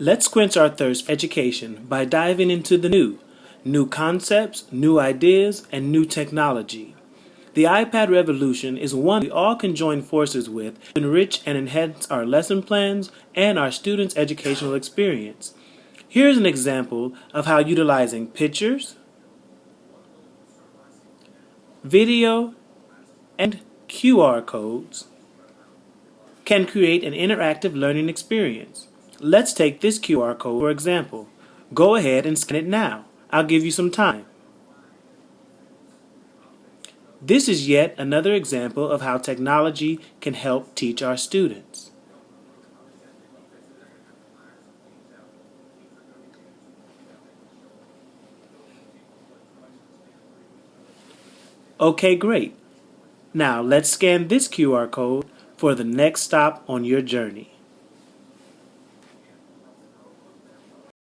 Let's quench our thirst for education by diving into the new concepts, new ideas, and new technology. The iPad revolution is one we all can join forces with to enrich and enhance our lesson plans and our students' educational experience. Here's an example of how utilizing pictures, video, and QR codes can create an interactive learning experience. Let's take this QR code for example. Go ahead and scan it now. I'll give you some time. This is yet another example of how technology can help teach our students. Okay, great. Now let's scan this QR code for the next stop on your journey.